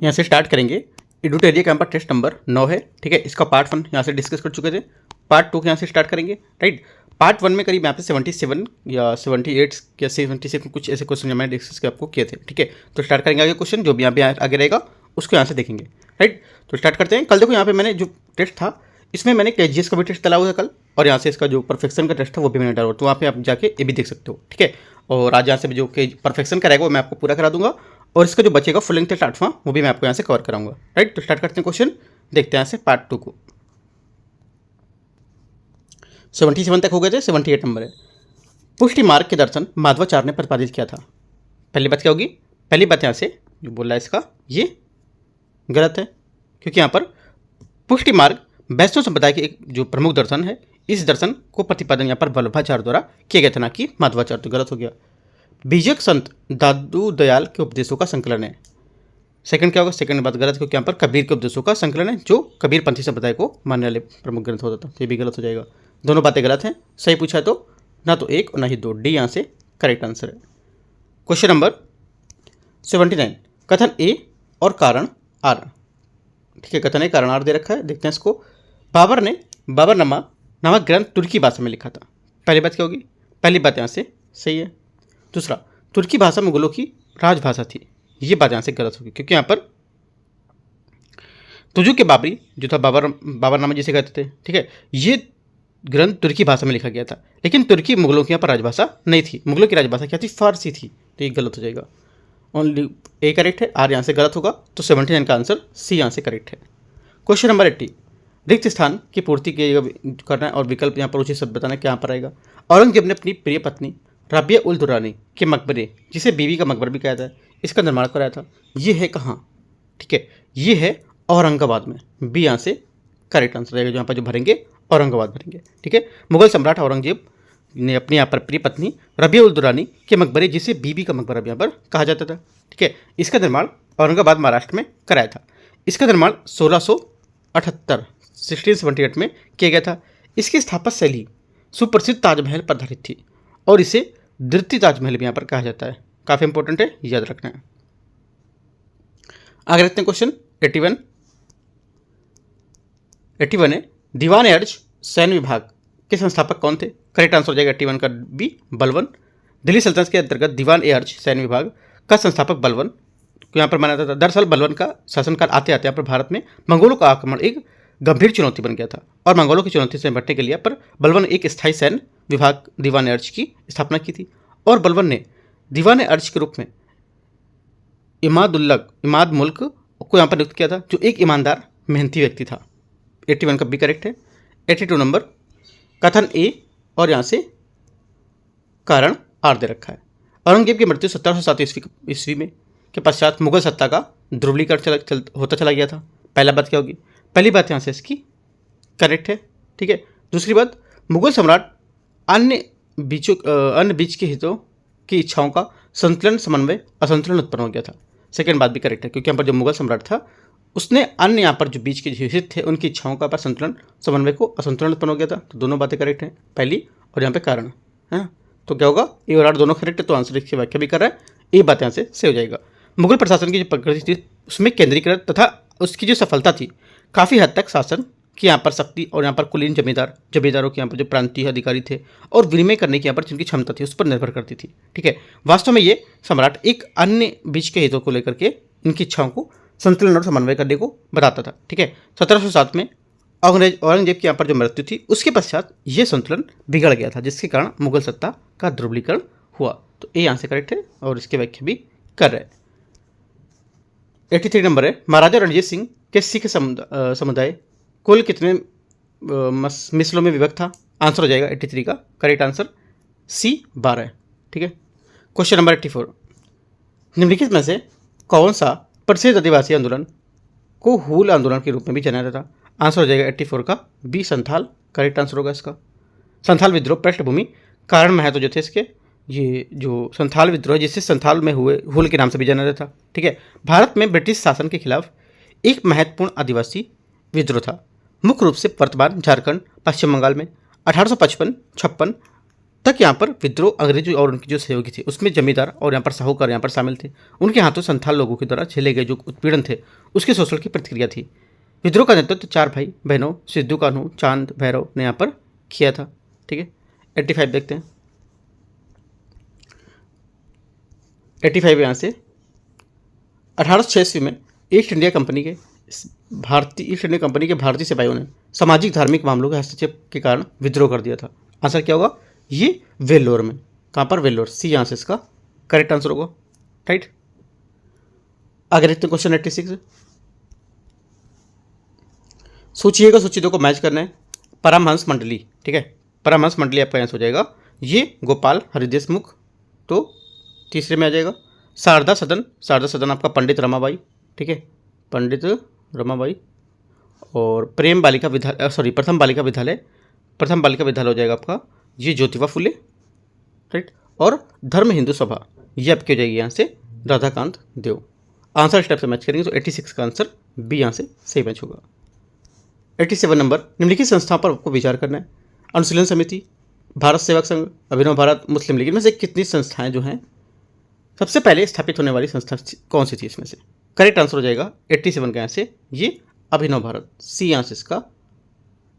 यहाँ से स्टार्ट करेंगे। एडुटेरिया का यहाँ पर टेस्ट नंबर 9 है, ठीक है। इसका पार्ट 1 यहाँ से डिस्कस कर चुके थे, पार्ट 2 के यहाँ से स्टार्ट करेंगे, राइट। पार्ट 1 में करीब यहाँ पे 77 या 78 या 76 कुछ ऐसे क्वेश्चन मैंने डिस्कस के आपको किए थे, ठीक है। तो स्टार्ट करेंगे आगे क्वेश्चन, जो भी यहाँ पे आगे रहेगा उसको यहाँ से देखेंगे, राइट। तो स्टार्ट करते हैं। कल देखो यहाँ पे मैंने जो टेस्ट था इसमें मैंने केजीएस का भी टेस्ट डाला हुआ था कल, और यहाँ से इसका जो परफेक्शन का टेस्ट था वो भी मैंने डाला हुआ, तो वहाँ पे आप जाके ये भी देख सकते हो, ठीक है। और आज यहाँ से भी जो परफेक्शन का रहेगा वो मैं आपको पूरा करा दूंगा, और इसका जो बचेगा फुल लेंथ टेस्ट 8वां वो भी मैं आपको यहाँ से कवर कराऊंगा, राइट। तो स्टार्ट करते हैं क्वेश्चन, देखते हैं यहाँ से पार्ट 2 को। 77 तक हो गए थे, 78 नंबर है। पुष्टि मार्ग के दर्शन माधवाचार्य ने प्रतिपादित किया था। पहली बात क्या होगी? पहली बात यहाँ से जो बोल रहा है इसका ये गलत है, क्योंकि यहाँ पर पुष्टि मार्ग वैष्णव संप्रदाय के एक जो प्रमुख दर्शन है, इस दर्शन को प्रतिपादन यहाँ पर वल्लभाचार्य द्वारा किया गया था, ना कि माधवाचार्य, तो गलत हो गया। बीजक संत दादू दयाल के उपदेशों का संकलन है। सेकंड क्या होगा? सेकंड बात गलत, क्योंकि यहाँ पर कबीर के उपदेशों का संकलन है, जो कबीर पंथी संप्रदाय को मानने वाले प्रमुख ग्रंथ होता था, तो ये भी गलत हो जाएगा। दोनों बातें गलत हैं। सही पूछा तो ना तो 1 और ना ही 2, डी यहाँ से करेक्ट आंसर है। क्वेश्चन नंबर 79, कथन ए और कारण आर, ठीक है। कथन ए कारण आर दे रखा है, देखते हैं इसको। बाबरनामा नामक ग्रंथ तुर्की भाषा में लिखा था। पहली बात क्या होगी? पहली बात यहाँ से सही है। दूसरा, तुर्की भाषा मुगलों की राजभाषा थी, ये बात यहाँ से गलत होगी, क्योंकि यहाँ पर तुजुक के बाबरी जो था, बाबरनामा जिसे कहते थे, ठीक है, ये ग्रंथ तुर्की भाषा में लिखा गया था, लेकिन तुर्की मुगलों की यहाँ पर राजभाषा नहीं थी। मुगलों की राजभाषा क्या थी? फारसी थी, तो ये गलत हो जाएगा। ओनली ए करेक्ट है, आर यहाँ से गलत होगा, तो 79 का आंसर सी यहाँ से करेक्ट है। क्वेश्चन नंबर 80, रिक्त स्थान की पूर्ति करना है और विकल्प यहाँ पर उचित शब्द बताना, क्या यहाँ पर आएगा? औरंगजेब ने अपनी प्रिय पत्नी राबिया उल दुरानी के मकबरे, जिसे बीवी का मकबरा भी कहा जाता है, इसका निर्माण कराया था। ये है कहाँ? ठीक है, ये है औरंगाबाद में, बी यहाँ से करेक्ट आंसर रहेगा। जो यहाँ पर जो भरेंगे औरंगाबाद भरेंगे, ठीक है। मुगल सम्राट औरंगजेब ने अपनी यहाँ पर प्रिय पत्नी रबिया उल दुरानी के मकबरे, जिसे बीबी का मकबरा भी यहाँ पर कहा जाता था, ठीक है, इसका निर्माण औरंगाबाद महाराष्ट्र में कराया था। इसका निर्माण 1678 में किया गया था। इसकी स्थापत्य शैली सुप्रसिद्ध ताजमहल पर आधारित थी, और इसे द्वितीय ताजमहल भी यहाँ पर कहा जाता है। काफ़ी इंपॉर्टेंट है, याद रखना है। आगे रखते हैं क्वेश्चन 81 है, दीवान अर्ज सैन्य विभाग के संस्थापक कौन थे? करेक्ट आंसर हो जाएगा 81 का बी, बलवन। दिल्ली सल्तनत के अंतर्गत दीवान अर्ज सैन्य विभाग का संस्थापक बलवन को यहाँ पर माना जाता था। दरअसल बलवन का शासनकाल आते आते यहाँ पर भारत में मंगोलों का आक्रमण एक गंभीर चुनौती बन गया था, और मंगोलों की चुनौती से निपटने के लिए पर बलवन एक स्थायी सैन्य विभाग दीवान अर्ज की स्थापना की थी, और बलवन ने दीवान अर्ज के रूप में इमाद मुल्क को यहाँ पर नियुक्त किया था, जो एक ईमानदार मेहनती व्यक्ति था। 81 का बी करेक्ट है। 82 नंबर, कथन ए और यहाँ से कारण आर दे रखा है। औरंगजेब की मृत्यु 1707 ईस्वी में के पश्चात मुगल सत्ता का ध्रुवीकरण होता चला गया था। पहला बात क्या होगी? पहली बात यहाँ से इसकी करेक्ट है, ठीक है। दूसरी बात, मुगल सम्राट अन्य बीच के हितों की इच्छाओं का संतुलन समन्वय असंतुलन उत्पन्न हो गया था। सेकेंड बात भी करेक्ट है, क्योंकि यहाँ पर जो मुगल सम्राट था उसने अन्य यहाँ पर जो बीच के हित थे उनकी इच्छाओं का पर संतुलन समन्वय को असंतुलन उत्पन्न हो गया था। तो दोनों बातें करेक्ट हैं, पहली और यहाँ पे कारण है। तो क्या होगा? ए और आर दोनों करेक्ट है, तो आंसर इसकी व्याख्या भी कर रहा है, ये बात यहाँ से सही हो जाएगा। मुगल प्रशासन की जो प्रकृति थी उसमें केंद्रीकृत तथा उसकी जो सफलता थी, काफ़ी हद तक शासन की यहाँ पर शक्ति और यहाँ पर कुलीन जमींदारों के यहाँ पर जो प्रांतीय अधिकारी थे और विनिमय करने की यहाँ पर जिनकी क्षमता थी उस पर निर्भर करती थी, ठीक है। वास्तव में ये सम्राट एक अन्य बीच के हितों को लेकर के इनकी इच्छाओं को संतुलन और समन्वय करने को बताता था, ठीक है। 1707 में औरंगजेब की यहाँ पर जो मृत्यु थी उसके पश्चात ये संतुलन बिगड़ गया था, जिसके कारण मुगल सत्ता का ध्रुवीकरण हुआ। तो ये यहाँ से करेक्ट है और इसकी व्याख्या भी कर रहे हैं। 83 नंबर है, महाराजा रणजीत सिंह के सिख समुदाय कुल कितने मिसलों में विभक्त था? आंसर हो जाएगा 83 का करेक्ट आंसर सी 12 है, ठीक है। क्वेश्चन नंबर 84, निम्नलिखित में से कौन सा प्रसिद्ध आदिवासी आंदोलन को हूल आंदोलन के रूप में भी जाना जाता? आंसर हो जाएगा 84 का बी, संथाल करेक्ट आंसर होगा इसका। संथाल विद्रोह पृष्ठभूमि कारण महत्व जो थे इसके, ये जो संथाल विद्रोह जिससे संथाल में हुए हूल के नाम से भी जाना जाता, ठीक है। भारत में ब्रिटिश शासन के खिलाफ एक महत्वपूर्ण आदिवासी विद्रोह था, मुख्य रूप से वर्तमान झारखंड पश्चिम बंगाल में 1855-56 तक यहाँ पर विद्रोह अंग्रेजों और उनकी जो सहयोगी थे उसमें जमींदार और यहाँ पर साहूकार यहाँ पर शामिल थे। उनके हाथों संथाल लोगों के द्वारा झेले गए जो उत्पीड़न थे उसके शोषण की प्रतिक्रिया थी। विद्रोह का नेतृत्व 4 भाई बहनों सिद्धू कान्हू चांद भैरव ने यहाँ पर किया था। ठीक है, 85 देखते हैं। 85 यहाँ से 1886 में ईस्ट इंडिया कंपनी के भारतीय सिपाहियों ने सामाजिक धार्मिक मामलों के हस्तक्षेप के कारण विद्रोह कर दिया था। आंसर क्या होगा? ये वेल्लोर में। कहाँ पर? वेल्लोर। सी यहाँ से इसका करेक्ट आंसर होगा। राइट, आगे देखते हैं क्वेश्चन 86। सूची 1 और सूची 2 को मैच करना है। परमहंस मंडली, ठीक है, परमहंस मंडली आपका आंसर हो जाएगा ये गोपाल हरिदेशमुख, तो तीसरे में आ जाएगा। शारदा सदन आपका पंडित रमाबाई, ठीक है, पंडित रमाबाई। और प्रथम बालिका विद्यालय हो जाएगा आपका ये ज्योतिबा फुले, राइट। और धर्म हिंदू सभा ये आपकी हो जाएगी यहाँ से राधाकांत देव। आंसर स्टेप से मैच करेंगे तो 86 का आंसर बी यहाँ से सही मैच होगा। 87 नंबर, निम्नलिखित संस्थाओं पर आपको विचार करना है। अनुशीलन समिति, भारत सेवक संघ, अभिनव भारत, मुस्लिम लीग, इनमें से कितनी संस्थाएं जो हैं सबसे पहले स्थापित होने वाली संस्था कौन सी थी इसमें से? करेक्ट आंसर हो जाएगा 87 का यहाँ से ये अभिनव भारत। सी यहाँ से इसका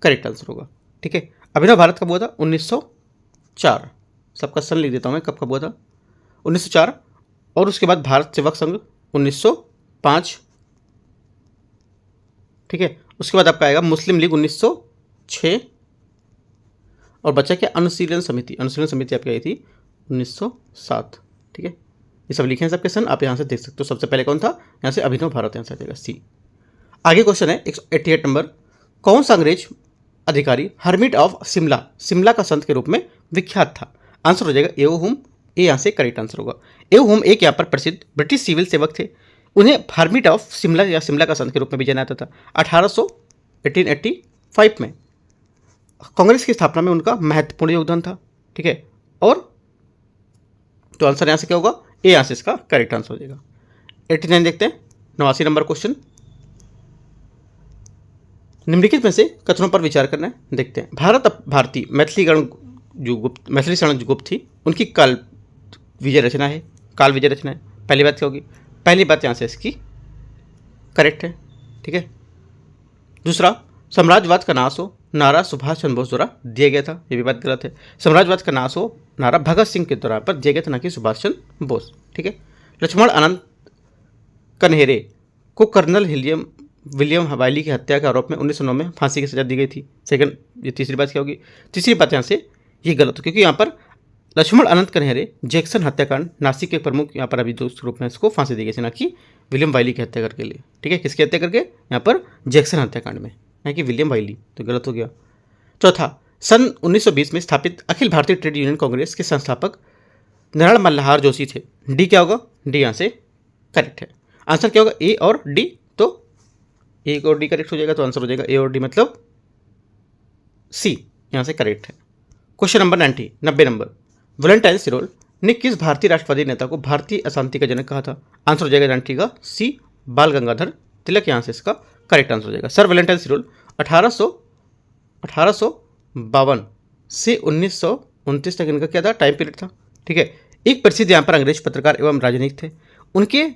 करेक्ट आंसर होगा। ठीक है, अभिनव भारत कब हुआ था? 1904। सबका सन लिख देता हूँ मैं, कब हुआ था? 1904। और उसके बाद भारत सेवक संघ 1905। ठीक है, उसके बाद आपका आएगा मुस्लिम लीग 1906। और बचा क्या? अनुशीलन समिति आपकी आई थी 1907। ठीक है, ये सब लिखे हैं सबके सन, आप यहाँ से देख सकते हो। सबसे पहले कौन था? यहाँ से अभिनव भारत, यहाँ से आ जाएगा सी। आगे क्वेश्चन है 188 नंबर, कौन सा अंग्रेज अधिकारी हर्मिट ऑफ शिमला का संत के रूप में विख्यात था? आंसर हो जाएगा एओ हुम। ए यहाँ से करेक्ट आंसर होगा। एओ हुम एक यहाँ पर प्रसिद्ध ब्रिटिश सिविल सेवक थे। उन्हें हर्मिट ऑफ शिमला या शिमला का संत के रूप में भी जाना जाता था। 1885 में कांग्रेस की स्थापना में उनका महत्वपूर्ण योगदान था। ठीक है, और तो आंसर यहाँ से क्या होगा? ए यहाँ से इसका करेक्ट आंसर हो जाएगा। 89 देखते हैं, 89 नंबर क्वेश्चन, निम्नलिखित में से कथनों पर विचार करना है। देखते हैं, भारतीय मैथिली शरण गुप्त थी, उनकी काल विजय रचना है। पहली बात क्या होगी? पहली बात यहाँ से इसकी करेक्ट है। ठीक है, दूसरा, साम्राज्यवाद का नाश हो नारा सुभाष चंद्र बोस द्वारा दिया गया था, ये भी बात गलत है। साम्राज्यवाद का नाश हो नारा भगत सिंह के द्वारा पर दिया गया था, ना कि सुभाष चंद्र बोस। ठीक है, लक्ष्मण आनंद कन्हेरे को कर्नल विलियम हवाइली की हत्या के आरोप में 1909 में फांसी की सजा दी गई थी। सेकंड, ये तीसरी बात क्या होगी? तीसरी बात यहाँ से ये गलत हो, क्योंकि यहाँ पर लक्ष्मण आनंद कन्हेरे जैक्सन हत्याकांड नासिक के प्रमुख यहाँ पर अभियुक्त रूप में इसको फांसी दी गई थी, ना कि विलियम वाइली की हत्या करके लिए। ठीक है, किसकी हत्या करके? यहाँ पर जैक्सन हत्याकांड में, ना कि विलियम वाइली, तो गलत हो गया। चौथा, सन 1920 में स्थापित अखिल भारतीय ट्रेड यूनियन कांग्रेस के संस्थापक नारायण मल्हार जोशी थे। डी क्या होगा? डी यहाँ से करेक्ट है। आंसर क्या होगा? ए और डी, तो ए और डी करेक्ट हो जाएगा, तो आंसर हो जाएगा ए और डी, मतलब सी यहाँ से करेक्ट है। क्वेश्चन नंबर 90 नंबर, वैलेंटाइन सिरोल ने किस भारतीय राष्ट्रवादी नेता को भारतीय अशांति का जनक कहा था? आंसर हो जाएगा 90 का सी, बाल गंगाधर तिलक, यहाँ से इसका करेक्ट आंसर हो जाएगा। सर वैलेंटाइन सिरोल 1852 से 1929 तक इनका क्या था? टाइम पीरियड था। ठीक है, एक प्रसिद्ध यहाँ पर अंग्रेज पत्रकार एवं राजनीतिक थे। उनके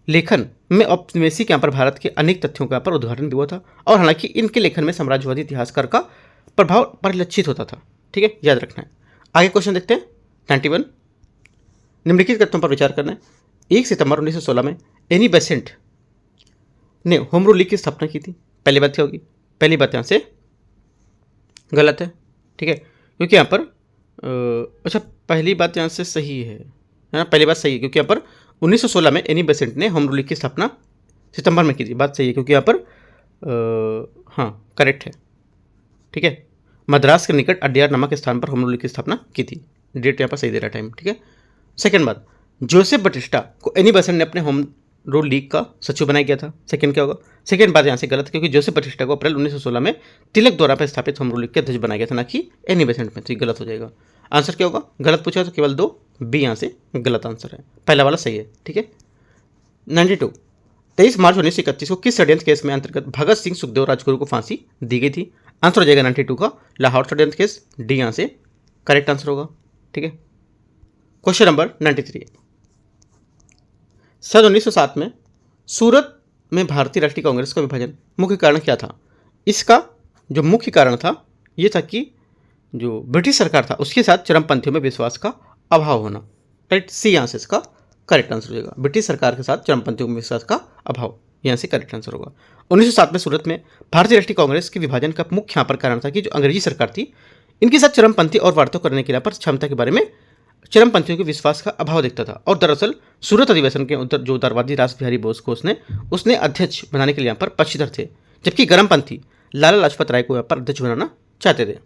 लेखन में औपनिवेशिक यहाँ पर भारत के अनेक तथ्यों का यहाँ पर उद्घाटन भी हुआ था, और हालांकि इनके लेखन में साम्राज्यवादी इतिहासकार का प्रभाव परिलक्षित होता था। ठीक है, याद रखना है। आगे क्वेश्चन देखते हैं 91, निम्नलिखित तथ्यों पर विचार करना है। 1 सितंबर 1916 में एनी बेसेंट ने होम रूल लीग की स्थापना की थी। पहली बात क्या होगी? पहली बात यहाँ से गलत है। ठीक है, क्योंकि यहाँ पर अच्छा, पहली बात यहाँ से सही है ना? पहली बात सही है, क्योंकि यहाँ पर 1916 में एनी बेसेंट ने होम रूल लीग की स्थापना सितंबर में की थी। बात सही है, क्योंकि यहाँ पर हाँ करेक्ट है। ठीक है, मद्रास के निकट अड्यार नामक स्थान पर होम रूल लीग की स्थापना की थी। डेट यहाँ पर सही दे रहा है, टाइम। ठीक है, सेकंड बात, जोसेफ बटिस्टा को एनी बेसेंट ने अपने होम रूल लीग का सचिव बनाया गया था। सेकंड क्या होगा? सेकंड बात यहाँ से गलत है, क्योंकि जोसेफ बटिस्टा को अप्रैल 1916 में तिलक द्वारा पर स्थापित होम रूल लीग के अध्यक्ष बनाया गया था, ना कि एनी बेसेंट में, तो ये गलत हो जाएगा। आंसर क्या होगा? गलत पूछा तो केवल 2, बी यहाँ से गलत आंसर है, पहला वाला सही है। ठीक है, 92, 23 मार्च 1931 को किस षड्यंत्र केस में अंतर्गत भगत सिंह सुखदेव राजगुरु को फांसी दी गई थी? आंसर हो जाएगा 92 का लाहौर षड्यंत्र केस, डी यहाँ से करेक्ट आंसर होगा। ठीक है। क्वेश्चन नंबर 93, सन 1907 में सूरत में भारतीय राष्ट्रीय कांग्रेस का विभाजन मुख्य कारण क्या था? इसका जो मुख्य कारण था ये था कि जो ब्रिटिश सरकार था उसके साथ चरमपंथियों में विश्वास का अभाव होना। राइट, सी यहाँ से इसका करेक्ट आंसर हो जाएगा। ब्रिटिश सरकार के साथ चरमपंथियों में विश्वास का अभाव, यहाँ से करेक्ट आंसर होगा। 1907 में सूरत में भारतीय राष्ट्रीय कांग्रेस के विभाजन का मुख्य यहाँ पर कारण था कि जो अंग्रेजी सरकार थी इनके साथ चरमपंथी और वार्ता करने के लिए पर क्षमता के बारे में चरमपंथियों के विश्वास का अभाव दिखता था। और दरअसल सूरत अधिवेशन के उधर जो उदारवादी रास बिहारी बोस को उसने अध्यक्ष बनाने के लिए यहाँ पर पक्षधर थे, जबकि गर्मपंथी लाला लाजपत राय को यहाँ पर अध्यक्ष बनाना चाहते थे।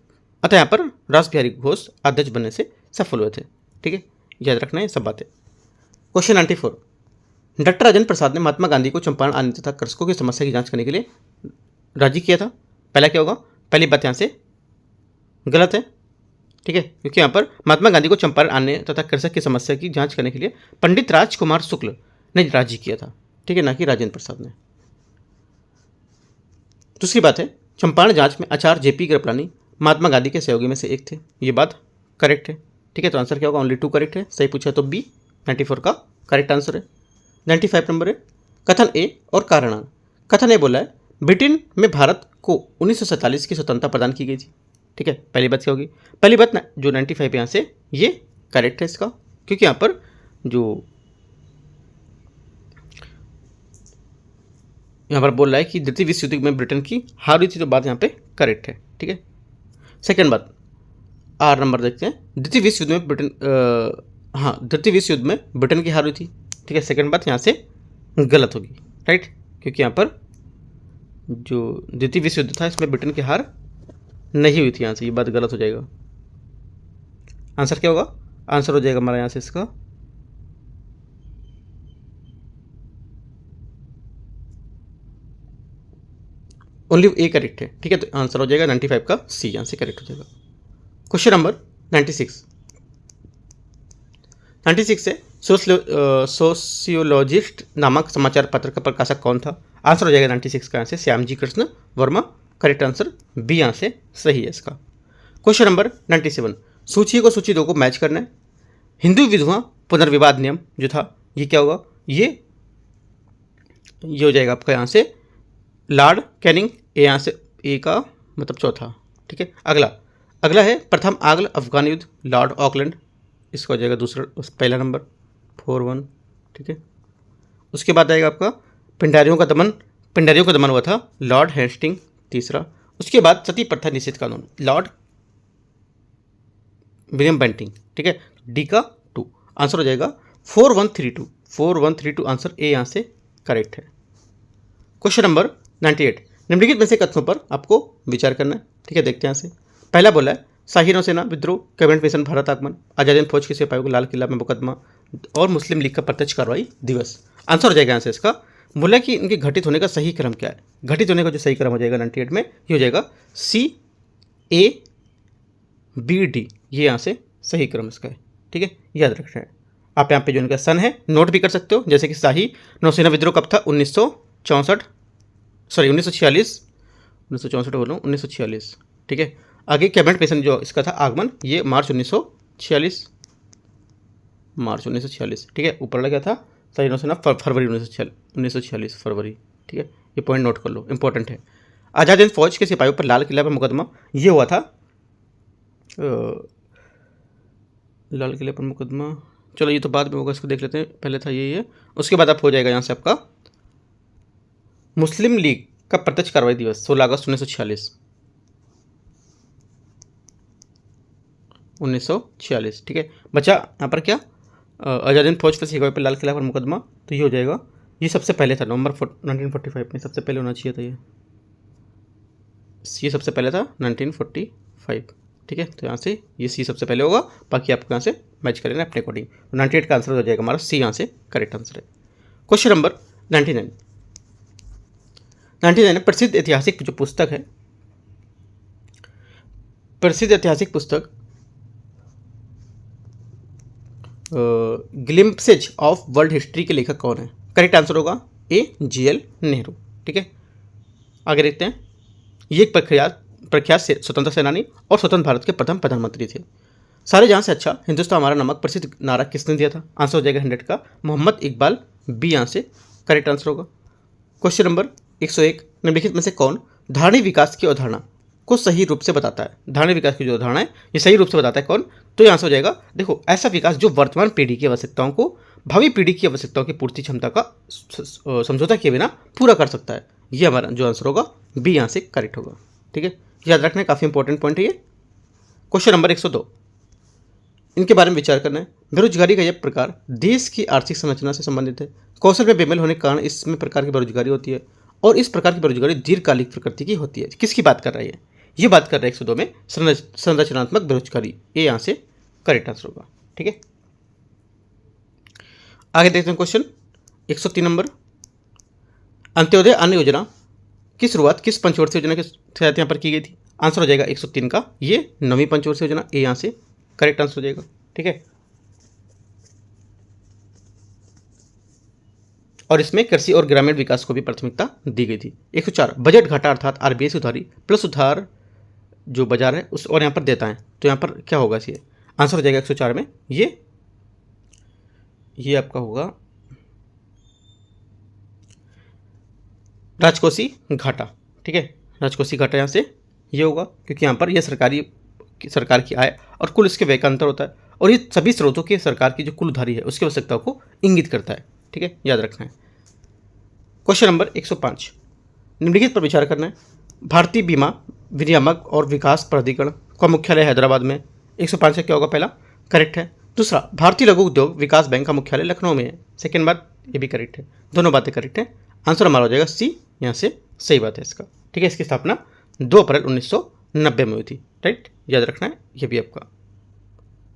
अतः यहाँ पर रास बिहारी घोष अध्यक्ष बनने से सफल हुए थे। ठीक है, याद रखना है सब बातें। क्वेश्चन 94, डॉक्टर राजेंद्र प्रसाद ने महात्मा गांधी को चंपारण आने तथा कृषकों की समस्या की जांच करने के लिए राजी किया था। पहला क्या होगा? पहली बात यहाँ से गलत है। ठीक है, क्योंकि यहाँ पर महात्मा गांधी को चंपारण आने तथा कृषक की समस्या की जांच करने के लिए पंडित राजकुमार शुक्ल ने राजी किया था। ठीक है, ना कि राजेंद्र प्रसाद ने। दूसरी बात है, चंपारण जांच में आचार्य जेपी कृपलानी महात्मा गांधी के सहयोगी में से एक थे। ये बात करेक्ट है। ठीक है, तो आंसर क्या होगा? ओनली 2 करेक्ट है। सही पूछा तो बी 94 का करेक्ट आंसर है। 95 नंबर है, कथन ए और कारणांक। कथन ए बोला है ब्रिटेन में भारत को 1947 की स्वतंत्रता प्रदान की गई थी। ठीक है, पहली बात क्या होगी? पहली बात ना जो 95 यहाँ से ये करेक्ट है इसका, क्योंकि यहाँ पर जो यहाँ पर बोल रहा है कि द्वितीय विश्व युद्ध में ब्रिटेन की हार हुई थी, तो बात यहाँ पे करेक्ट है। ठीक है, सेकेंड बात आर नंबर देखते हैं। द्वितीय विश्व युद्ध में द्वितीय विश्व युद्ध में ब्रिटेन की हार हुई थी। ठीक है, सेकेंड बात यहाँ से गलत होगी। राइट, क्योंकि यहाँ पर जो द्वितीय विश्व युद्ध था इसमें ब्रिटेन की हार नहीं हुई थी, यहाँ से ये बात गलत हो जाएगा। आंसर क्या होगा? आंसर हो जाएगा हमारा यहाँ से इसका ओनली ए करेक्ट है। ठीक है, तो आंसर हो जाएगा 95 का सी, यहाँ से करेक्ट हो जाएगा। क्वेश्चन नंबर 96 है सोशियोलॉजिस्ट नामक समाचार पत्र का प्रकाशक कौन था? आंसर हो जाएगा 96 का यहाँ से Shyamji Krishna Varma. Correct answer B यहाँ से सही है इसका। क्वेश्चन नंबर 97, सूची को सूची 2 को मैच करना है। हिंदू विधवा पुनर्विवाद नियम जो था ये क्या होगा? ये हो जाएगा आपका यहाँ से लॉर्ड कैनिंग, ए यहाँ से ए का मतलब चौथा। ठीक है, अगला है प्रथम आंग्ल अफगान युद्ध, लॉर्ड ऑकलैंड, इसका हो जाएगा पहला नंबर 41। ठीक है, उसके बाद आएगा आपका पिंडारियों का दमन हुआ था, लॉर्ड हेस्टिंग तीसरा। उसके बाद सती प्रथा निषेध कानून, लॉर्ड विलियम बेंटिंग। ठीक है, डी का 2 आंसर हो जाएगा 4132 आंसर ए यहाँ से करेक्ट है। क्वेश्चन नंबर 98, निम्नलिखित में से कथनों पर आपको विचार करना है। ठीक है, देखते हैं यहाँ से। पहला बोला है शाही नौसेना विद्रोह, कैबिनेट मिशन भारत आगमन, आजाद हिंद फौज के सिपाहियों को लाल किला में मुकदमा और मुस्लिम लीग का प्रत्यक्ष कार्रवाई दिवस। आंसर हो जाएगा यहाँ से इसका। बोला कि इनके घटित होने का सही क्रम क्या है? घटित होने का जो सही क्रम हो जाएगा 98 में ये हो जाएगा CABD, ये यहाँ से सही क्रम इसका है। ठीक है, याद रखना है। आप यहाँ पे जो इनका सन है नोट भी कर सकते हो, जैसे कि शाही नौसेना विद्रोह कब था? 1946। ठीक है, आगे कैबिनेट मिशन जो इसका था आगमन, ये मार्च 1946। ठीक है, ऊपर लगा था शाही नौसेना फरवरी 1946 फरवरी। ठीक है, ये पॉइंट नोट कर लो, इंपॉर्टेंट है। आजाद हिंद फौज के सिपाहियों पर लाल किला पर मुकदमा, ये हुआ था लाल किले पर मुकदमा, चलो ये तो बाद में होगा, इसको देख लेते हैं। पहले था ये उसके बाद आप हो जाएगा यहाँ से आपका मुस्लिम लीग का प्रत्यक्ष कार्रवाई दिवस 16 अगस्त 1946। ठीक है, बचा यहाँ पर क्या? आजाद हिंद फौज पर सिपाही पर लाल किला पर मुकदमा, तो ये हो जाएगा, ये सबसे पहले था नवंबर 1945 में, सबसे पहले होना चाहिए था ये सबसे पहले था 1945। ठीक है, तो यहाँ से ये सी सबसे पहले होगा, बाकी आपको यहाँ से मैच करेंगे अपने अकॉर्डिंग। 98 का आंसर हो जाएगा हमारा सी, यहाँ से करेक्ट आंसर है। क्वेश्चन नंबर 99 प्रसिद्ध ऐतिहासिक जो पुस्तक है, प्रसिद्ध ऐतिहासिक पुस्तक ग्लिम्पसेज ऑफ वर्ल्ड हिस्ट्री के लेखक कौन है? करेक्ट आंसर होगा GL नेहरू। ठीक है, आगे देखते हैं। ये एक प्रख्यात स्वतंत्रता सेनानी और स्वतंत्र भारत के प्रथम प्रधानमंत्री थे। सारे जहाँ से अच्छा हिंदुस्तान हमारा नमक प्रसिद्ध नारा किसने दिया था? आंसर हो जाएगा 100 का मोहम्मद इकबाल, बी यहाँ से करेक्ट आंसर होगा। क्वेश्चन नंबर 101, निम्नलिखित में से कौन धारणीय विकास की अवधारणा को सही रूप से बताता है? धारणीय विकास की जो अवधारणा है ये सही रूप से बताता है कौन? तो ये आंसर हो जाएगा, देखो, ऐसा विकास जो वर्तमान पीढ़ी की आवश्यकताओं को भावी पीढ़ी की आवश्यकताओं की पूर्ति क्षमता का समझौता किए बिना पूरा कर सकता है। ये हमारा जो आंसर होगा बी यहाँ से करेक्ट होगा। ठीक है, याद रखना है, काफ़ी इंपॉर्टेंट पॉइंट है ये। क्वेश्चन नंबर 102, इनके बारे में विचार करना है। बेरोजगारी का यह प्रकार देश की आर्थिक संरचना से संबंधित है। कौशल में बेमेल होने के कारण इसमें प्रकार की बेरोजगारी होती है और इस प्रकार की बेरोजगारी दीर्घकालिक प्रकृति की होती है। किसकी बात कर रही है? ये बात कर रहे हैं 102 में संरचनात्मक बेरोजगारी। ये यहाँ से करेक्ट आंसर होगा। ठीक है, आगे देखते हैं क्वेश्चन 103 नंबर, अंत्योदय अन्न योजना की शुरुआत किस पंचवर्षीय योजना के तहत यहाँ पर की गई थी? आंसर हो जाएगा 103 का ये 9वीं पंचवर्षीय योजना। ये यहाँ से करेक्ट आंसर हो जाएगा। ठीक है, और इसमें कृषि और ग्रामीण विकास को भी प्राथमिकता दी गई थी। 104, बजट घाटा अर्थात आरबीआई से उधारी प्लस उधार जो बाजार है उस और यहाँ पर देता है, तो यहाँ पर क्या होगा? ये आंसर हो जाएगा 104 में ये आपका होगा राजकोषीय घाटा। ठीक है, राजकोषीय घाटा यहाँ से ये होगा क्योंकि यहाँ पर यह सरकार की आय और कुल इसके व्यय का अंतर होता है और ये सभी स्रोतों के सरकार की जो कुल उधारी है उसकी आवश्यकताओं को इंगित करता है। ठीक है, याद रखना है। क्वेश्चन नंबर 105, निम्नलिखित पर विचार करना है। भारतीय बीमा विनियामक और विकास प्राधिकरण का मुख्यालय हैदराबाद में। 105 से क्या होगा? पहला करेक्ट है। दूसरा, भारतीय लघु उद्योग विकास बैंक का मुख्यालय लखनऊ में है। सेकेंड बात ये भी करेक्ट है, दोनों बातें करेक्ट है। आंसर हमारा हो जाएगा सी, यहाँ से सही बात है इसका। ठीक है, इसकी स्थापना 2 अप्रैल 1990 में हुई थी। राइट, याद रखना है। ये भी आपका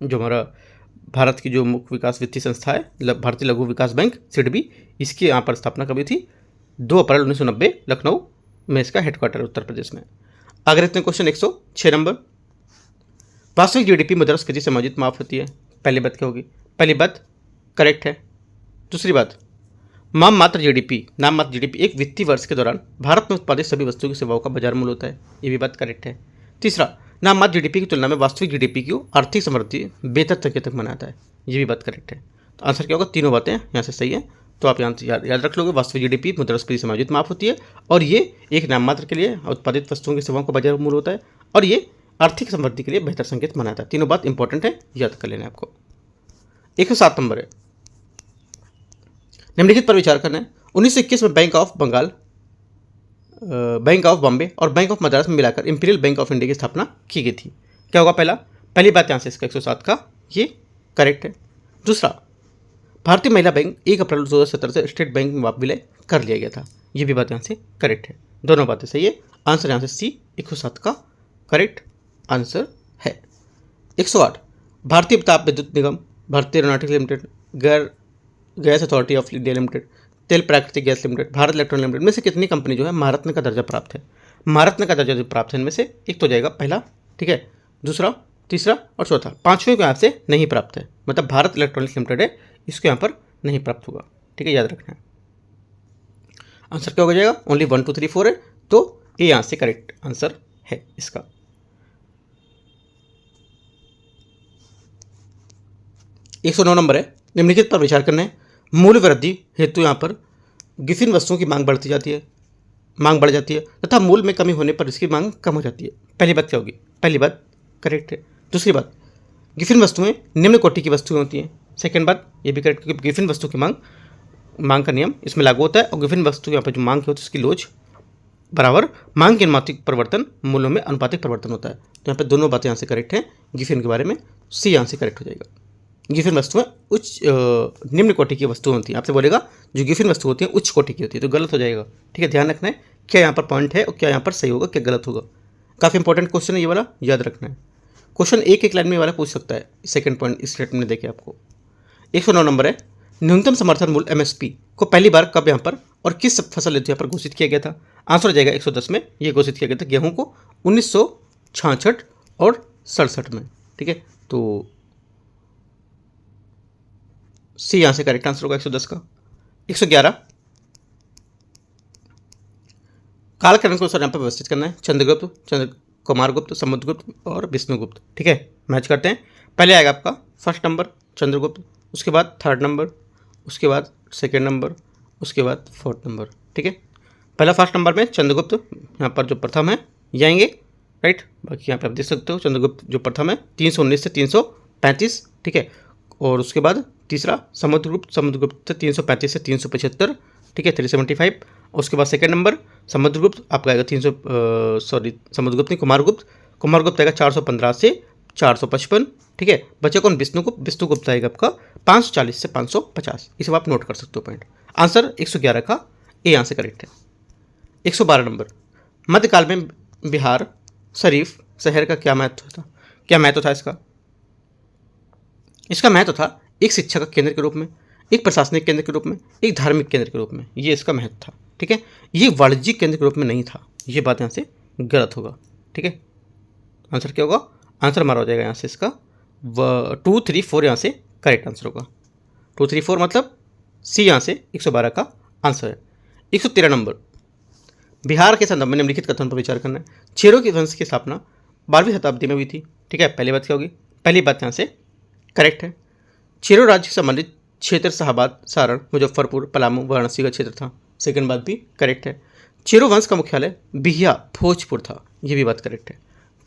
जो हमारा भारत की जो मुख्य विकास वित्तीय संस्था है भारतीय लघु विकास बैंक सिडबी, इसकी यहाँ पर स्थापना कभी थी? 2 अप्रैल 1990 लखनऊ में इसका हेडक्वार्टर उत्तर प्रदेश में। आगे रहते हैं क्वेश्चन 106 नंबर, वास्तविक जीडीपी मुद्रास्फीति से मौजूद माफ होती है। पहली बात क्या होगी? पहली बात करेक्ट है। दूसरी बात, नाम मात्र जीडीपी एक वित्तीय वर्ष के दौरान भारत में उत्पादित सभी वस्तुओं की सेवाओं का बाजार मूल्य होता है। ये भी बात करेक्ट है। तीसरा, नाम मात्र जीडीपी की तुलना में वास्तविक जीडीपी की आर्थिक समृद्धि बेहतर तरीके तक मनाता है। ये भी बात करेक्ट है। तो आंसर क्या होगा? तीनों बातें यहाँ से सही है। तो आप यहाँ से याद रख लोगे, वास्तविक जीडीपी मुद्रास्फीति से मौजूद माफ होती है और ये एक नाम मात्र के लिए उत्पादित वस्तुओं की सेवाओं का बाजार मूल्य होता है और ये आर्थिक समृद्धि के लिए बेहतर संकेत मनाता है। तीनों बात इंपॉर्टेंट है, याद कर लेना आपको। 107 नंबर है, निम्नलिखित पर विचार करना है। 1921 में बैंक ऑफ बॉम्बे और बैंक ऑफ मद्रास में मिलाकर इंपीरियल बैंक ऑफ इंडिया की स्थापना की गई थी। क्या होगा? पहली बात यहाँ से इसका 107 का ये करेक्ट है। दूसरा, भारतीय महिला बैंक 1 अप्रैल 2017 से स्टेट बैंक में विलय कर लिया गया था। ये भी बात यहाँ से करेक्ट है। दोनों बातें सही है। आंसर यहाँ से सी 107 का करेक्ट आंसर है। 108, भारतीय ताप विद्युत निगम, भारतीय aeronautics limited, gas authority of India limited, तेल प्राकृतिक gas limited, Bharat electronic limited में से कितनी कंपनी जो है महारत्न का दर्जा प्राप्त है? महारत्न का दर्जा जो प्राप्त है इनमें से एक तो जाएगा पहला, ठीक है, दूसरा, तीसरा और चौथा। पांचवें को यहाँ से नहीं प्राप्त है, मतलब भारत इलेक्ट्रॉनिक्स लिमिटेड है, इसको यहाँ पर नहीं प्राप्त होगा। ठीक है, याद रखना है। आंसर क्या हो जाएगा? ओनली 1 2 3 4 है, तो ये यहाँ से करेक्ट आंसर है इसका। 109 नंबर है, निम्नलिखित पर विचार करना है। मूल्य वृद्धि हेतु यहाँ पर गिफिन वस्तुओं की मांग बढ़ जाती है तथा मूल्य में कमी होने पर इसकी मांग कम हो जाती है। पहली बात क्या होगी? पहली बात करेक्ट है। दूसरी बात, गिफिन वस्तुएं निम्न कोटि की वस्तुएं होती हैं। सेकंड बात ये भी करेक्ट, क्योंकि गिफिन वस्तु की मांग का नियम इसमें लागू होता है और गिफिन वस्तु यहाँ पर जो मांग की होती है उसकी लोच बराबर मांग के अनुपातिक परिवर्तन मूल्यों में अनुपातिक परिवर्तन होता है। तो यहाँ पर दोनों बातें यहाँ से करेक्ट हैं। गिफिन के बारे में सी यहाँ से करेक्ट हो जाएगा। गिफिन वस्तुएं उच्च निम्न कोटि की वस्तु होती हैं। आपसे बोलेगा जो गिफिन वस्तु होती है उच्च कोटि की होती है, तो गलत हो जाएगा। ठीक है, ध्यान रखना है क्या यहाँ पर पॉइंट है और क्या यहाँ पर सही होगा, क्या गलत होगा। काफ़ी इंपॉर्टेंट क्वेश्चन है ये वाला, याद रखना है। क्वेश्चन एक लाइन में वाला पूछ सकता है। सेकंड पॉइंट इस स्टेटमेंट में देखिए आपको 109 नंबर है, न्यूनतम समर्थन मूल्य MSP को पहली बार कब यहाँ पर और किस फसल हेतु यहाँ पर घोषित किया गया था? आंसर हो जाएगा 110 में ये घोषित किया गया था गेहूं को 1966 और 67 में। ठीक है, तो सी यहाँ से करेक्ट आंसर होगा 110 का। 111, कालक्रम को सर यहाँ पर व्यवस्थित करना है। चंद्रगुप्त, कुमारगुप्त, समुद्रगुप्त और विष्णुगुप्त। ठीक है, मैच करते हैं। पहले आएगा आपका फर्स्ट नंबर चंद्रगुप्त, उसके बाद थर्ड नंबर, उसके बाद सेकेंड नंबर, उसके बाद फोर्थ नंबर। ठीक है, पहला फर्स्ट नंबर में चंद्रगुप्त यहाँ पर जो प्रथम है ये आएंगे, राइट। बाकी यहाँ पे आप देख सकते हो चंद्रगुप्त जो प्रथम है 319 से 335, ठीक है। और उसके बाद तीसरा समुद्रगुप्त, समुद्रगुप्त 335 से 375, ठीक है, 375। उसके बाद सेकंड नंबर समुद्रगुप्त आपका आएगा समुद्रगुप्त नहीं, कुमारगुप्त, कुमारगुप्त आएगा 415 से 455, ठीक है। बचे कौन, विष्णुगुप्त, विष्णुगुप्त आएगा आपका 540 से 550। इसे आप नोट कर सकते हो पॉइंट। आंसर 111 का ए आंसर करेक्ट है। 112 नंबर, मध्यकाल में बिहार शरीफ शहर का क्या महत्व था? क्या महत्व था इसका? इसका महत्व था एक शिक्षा का केंद्र के रूप में, एक प्रशासनिक केंद्र के रूप में, एक धार्मिक केंद्र के रूप में, ये इसका महत्व था। ठीक है, ये वाणिज्यिक केंद्र के रूप में नहीं था। ये बात यहाँ से गलत होगा। ठीक है, आंसर क्या होगा? आंसर हमारा हो जाएगा यहाँ से इसका 2, 3, 4 यहाँ से करेक्ट आंसर होगा। 2, 3, 4 मतलब सी यहाँ से 112 का आंसर है। 113 नंबर, बिहार के संदर्भ में निम्नलिखित कथन पर विचार करना है। चेरों के वंश की स्थापना 12वीं शताब्दी में हुई थी। ठीक है, पहली बात क्या होगी? पहली बात यहाँ से करेक्ट है। चेरो राज्य से संबंधित क्षेत्र शाहाबाद, सारण, मुजफ्फरपुर, पलामू, वाराणसी का क्षेत्र था। सेकंड बात भी करेक्ट है। चेरो वंश का मुख्यालय बिहिया भोजपुर था। ये भी बात करेक्ट है।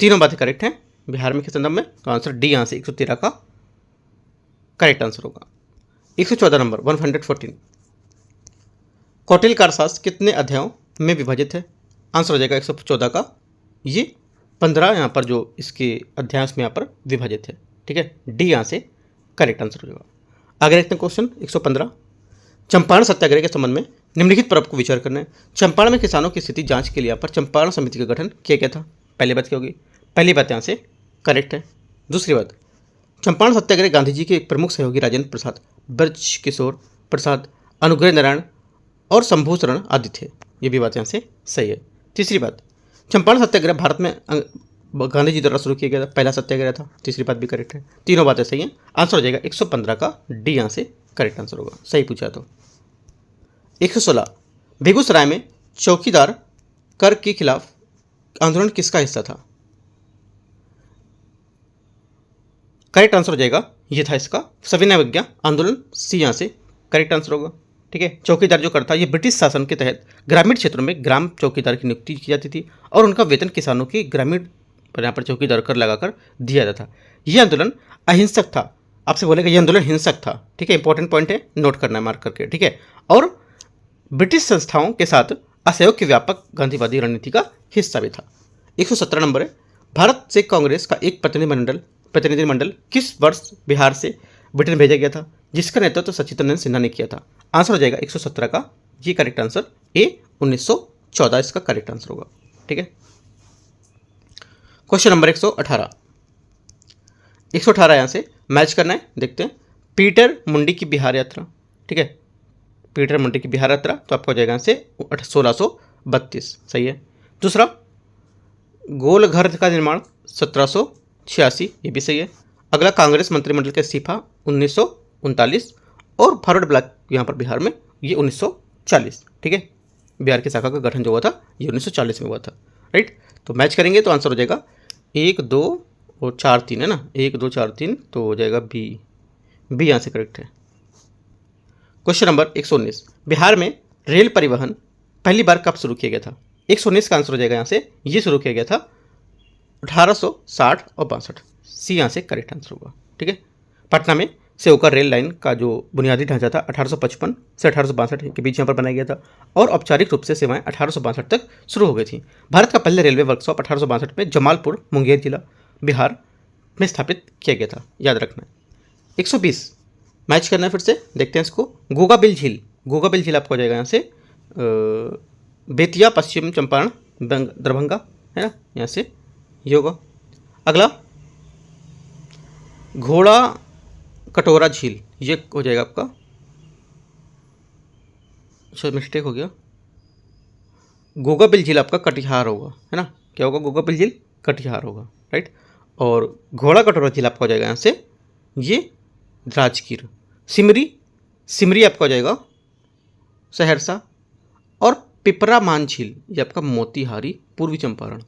तीनों बातें करेक्ट हैं बिहार में के संदर्भ में, तो आंसर डी यहाँ से 113 का करेक्ट आंसर होगा। 114 नंबर 114, कौटिल्य का अर्थशास्त्र कितने अध्यायों में विभाजित है? आंसर हो जाएगा 114 का ये 15 यहाँ पर जो इसके अध्याय में यहाँ पर विभाजित है। ठीक है, डी यहाँ से करेक्ट आंसर हो जाएगा। आगे देखते हैं क्वेश्चन 115, चंपारण सत्याग्रह के संबंध में निम्नलिखित पर आपको विचार करना है। चंपारण में किसानों की स्थिति जांच के लिए यहाँ पर चंपारण समिति का गठन किया गया था। पहली बात क्या होगी? पहली बात यहाँ से करेक्ट है। दूसरी बात, चंपारण सत्याग्रह गांधी जी के एक प्रमुख सहयोगी राजेंद्र प्रसाद, ब्रज किशोर प्रसाद, अनुग्रह नारायण और शंभू शरण आदि थे। ये भी बात यहाँ से सही है। तीसरी बात, चंपारण सत्याग्रह भारत में गांधी जी द्वारा शुरू किया गया था, पहला सत्याग्रह था। तीसरी बात भी करेक्ट है। तीनों बातें सही हैं। आंसर हो जाएगा 115 का डी यहाँ से करेक्ट आंसर होगा, सही पूछा तो। 116, बेगूसराय में चौकीदार कर के खिलाफ आंदोलन किसका हिस्सा था? करेक्ट आंसर हो जाएगा, ये था इसका सविनय अवज्ञा आंदोलन, सी यहाँ से करेक्ट आंसर होगा। ठीक है, चौकीदार जो करता, ये ब्रिटिश शासन के तहत ग्रामीण क्षेत्रों में ग्राम चौकीदार की नियुक्ति की जाती थी और उनका वेतन किसानों की ग्रामीण पर यहाँ पर चौकीदार कर लगाकर दिया जाता था। यह आंदोलन अहिंसक था। आपसे बोलेगा ये आंदोलन हिंसक था। ठीक है, इंपॉर्टेंट पॉइंट है, नोट करना है मार्क करके। ठीक है, और ब्रिटिश संस्थाओं के साथ असहयोग की व्यापक गांधीवादी रणनीति का हिस्सा भी था। 117 नंबर है, भारत से कांग्रेस का एक प्रतिनिधिमंडल किस वर्ष बिहार से ब्रिटेन भेजा गया था, जिसका नेतृत्व सच्चिदानंद सिन्हा ने किया था? आंसर हो जाएगा 117 का ये करेक्ट आंसर ए 1914 इसका करेक्ट आंसर होगा। ठीक है, क्वेश्चन नंबर 118, 118 यहाँ से मैच करना है। देखते हैं, पीटर मुंडी की बिहार यात्रा। ठीक है, पीटर मुंडी की बिहार यात्रा, तो आपको हो जाएगा यहाँ से 1632, सही है। दूसरा, गोल घर का निर्माण 1786, ये भी सही है। अगला, कांग्रेस मंत्रिमंडल का इस्तीफा 1939 और फॉरवर्ड ब्लॉक यहाँ पर बिहार में ये 1940। ठीक है, बिहार की शाखा का गठन जो हुआ था ये 1940 में हुआ था, राइट। तो मैच करेंगे तो आंसर हो जाएगा 1, 2 और 4, 3 है ना, 1, 2, 4, 3, तो हो जाएगा बी यहाँ से करेक्ट है। क्वेश्चन नंबर 119, बिहार में रेल परिवहन पहली बार कब शुरू किया गया था? 119 का आंसर हो जाएगा यहाँ से, ये शुरू किया गया था 1860 और 62, सी यहाँ से करेक्ट आंसर होगा। ठीक है, पटना में से होकर रेल लाइन का जो बुनियादी ढांचा था 1855 से 1862 के बीच यहाँ पर बनाया गया था और औपचारिक रूप से सेवाएं 1862 तक शुरू हो गई थी। भारत का पहले रेलवे वर्कशॉप 1862 में जमालपुर, मुंगेर जिला, बिहार में स्थापित किया गया था, याद रखना। 120 मैच करना है फिर से, देखते हैं इसको। गोगाबिल झील आपको हो जाएगा यहाँ से बेतिया, पश्चिम चंपारण, दरभंगा है ना, यहाँ से ये होगा। अगला, घोड़ा कटोरा झील, ये हो जाएगा आपका, अच्छा मिस्टेक हो गया, गोगाबिल झील आपका कटिहार होगा, है ना, क्या होगा? गोगाबिल झील कटिहार होगा, राइट। और घोड़ा कटोरा झील आपका हो जाएगा यहाँ से ये राजगीर। सिमरी आपका हो जाएगा सहरसा और पिपरा मान झील ये आपका मोतिहारी, पूर्वी चंपारण,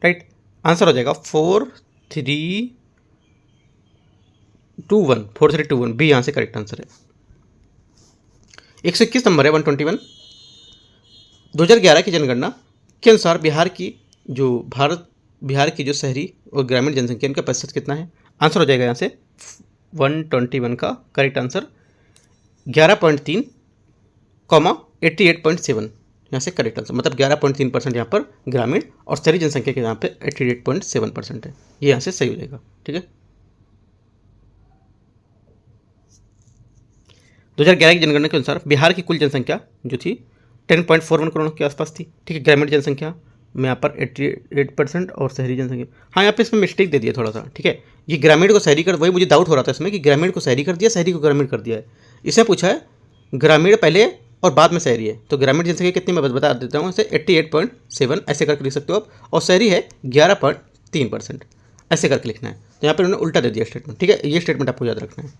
राइट। आंसर हो जाएगा 4, 3, 4321 बी यहाँ से करेक्ट आंसर है। 121 नंबर है 121। 2011 की जनगणना के अनुसार बिहार की जो शहरी और ग्रामीण जनसंख्या इनका प्रतिशत कितना है? आंसर हो जाएगा यहाँ से 121 का करेक्ट आंसर 11.3, 88.7 यहाँ से करेक्ट आंसर, मतलब 11.3% यहाँ पर ग्रामीण और शहरी जनसंख्या के यहाँ पे 88.7% है, ये यहाँ से सही हो जाएगा। ठीक है, 2011 की जनगणना के अनुसार बिहार की कुल जनसंख्या जो थी 10.41 करोड़ के आसपास थी। ठीक है, ग्रामीण जनसंख्या में यहाँ पर 88% और शहरी जनसंख्या, हाँ यहाँ पे इसमें मिस्टेक दे दिया थोड़ा सा। ठीक है, ये ग्रामीण को शहरी कर, वही मुझे डाउट हो रहा था इसमें कि ग्रामीण को शहरी कर दिया, शहरी को ग्रामीण कर दिया है। इसमें पूछा है ग्रामीण पहले और बाद में शहरी है, तो ग्रामीण जनसंख्या कितनी मैं बता देता हूँ, इसे 88.7 ऐसे करके लिख सकते हो आप, और शहरी है 11.3% ऐसे करके लिखना है। तो यहाँ पर उन्होंने उल्टा दे दिया स्टेटमेंट। ठीक है, ये स्टेटमेंट आपको याद रखना है।